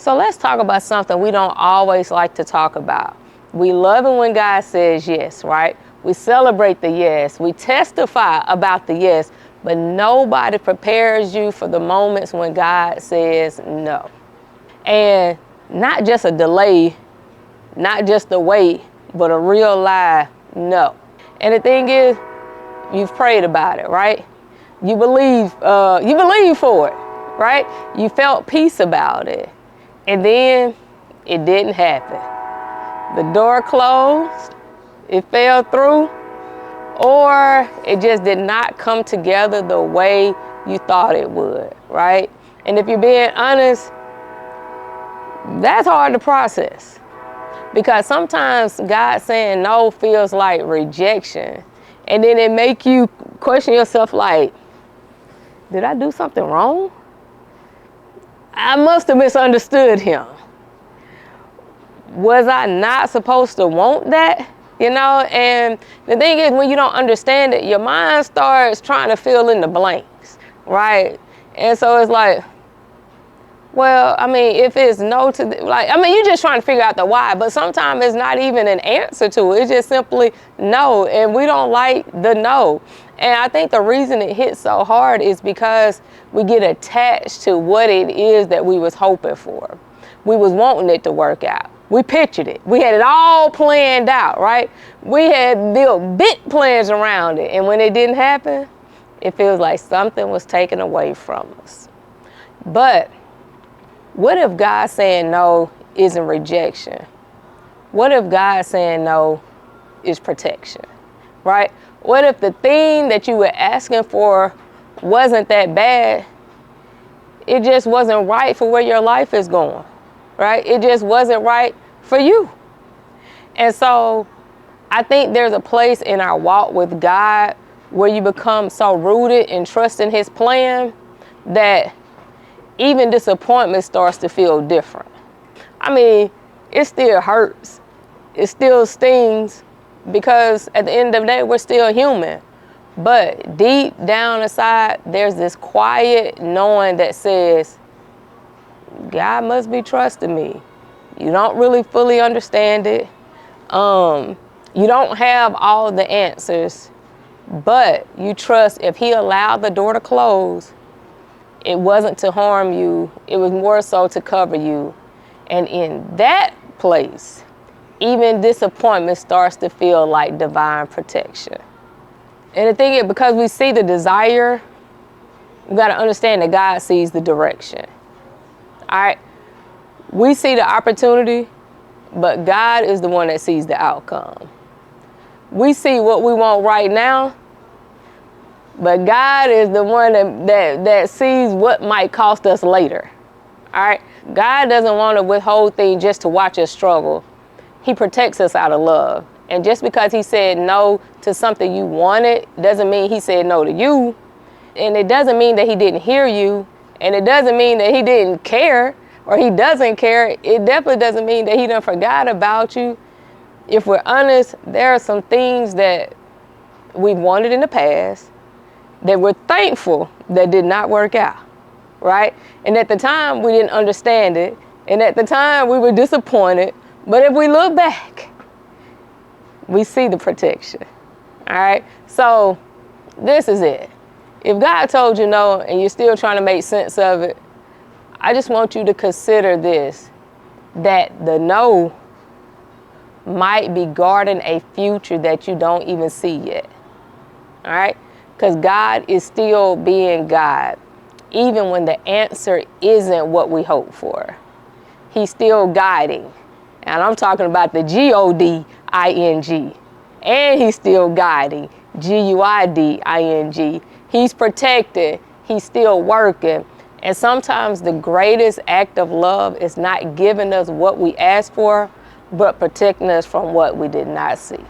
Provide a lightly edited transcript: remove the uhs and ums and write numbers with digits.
So let's talk about something we don't always like to talk about. We love it when God says yes, right? We celebrate the yes. We testify about the yes, but nobody prepares you for the moments when God says no. And not just a delay, not just a wait, but a real live no. And the thing is, you've prayed about it, right? You believe for it, right? You felt peace about it. And then it didn't happen. The door closed, it fell through, or it just did not come together the way you thought it would, right? And if you're being honest, that's hard to process, because sometimes God saying no feels like rejection, and then it make you question yourself like, did I do something wrong? I must have misunderstood him. Was I not supposed to want that? And the thing is, when you don't understand it, your mind starts trying to fill in the blanks, right? And so it's like, well, if it's no to, you're just trying to figure out the why, but sometimes it's not even an answer to it. It's just simply no, and we don't like the no. And I think the reason it hits so hard is because we get attached to what it is that we was hoping for. We was wanting it to work out. We pictured it. We had it all planned out, right? We had built big plans around it. And when it didn't happen, it feels like something was taken away from us. But what if God saying no isn't rejection? What if God saying no is protection, right? What if the thing that you were asking for wasn't that bad? It just wasn't right for where your life is going, right? It just wasn't right for you. And so I think there's a place in our walk with God where you become so rooted and trust in his plan that even disappointment starts to feel different. It still hurts. It still stings, because at the end of the day, we're still human. But deep down inside, there's this quiet knowing that says, God must be trusting me. You don't really fully understand it. You don't have all the answers, but you trust if he allowed the door to close, it wasn't to harm you. It was more so to cover you. And in that place, even disappointment starts to feel like divine protection. And the thing is, because we see the desire, we got to understand that God sees the direction. All right? We see the opportunity, but God is the one that sees the outcome. We see what we want right now, but God is the one that sees what might cost us later. All right? God doesn't want to withhold things just to watch us struggle. He protects us out of love. And just because he said no to something you wanted doesn't mean he said no to you. And it doesn't mean that he didn't hear you. And it doesn't mean that he didn't care or he doesn't care. It definitely doesn't mean that he done forgot about you. If we're honest, there are some things that we wanted in the past that we're thankful that did not work out, right? And at the time, we didn't understand it. And at the time, we were disappointed. But if we look back, we see the protection, all right? So this is it. If God told you no and you're still trying to make sense of it, I just want you to consider this, that the no might be guarding a future that you don't even see yet, all right? Because God is still being God, even when the answer isn't what we hope for. He's still guiding. And I'm talking about the G-O-D-I-N-G. And he's still guiding, G-U-I-D-I-N-G. He's protected. He's still working. And sometimes the greatest act of love is not giving us what we asked for, but protecting us from what we did not see.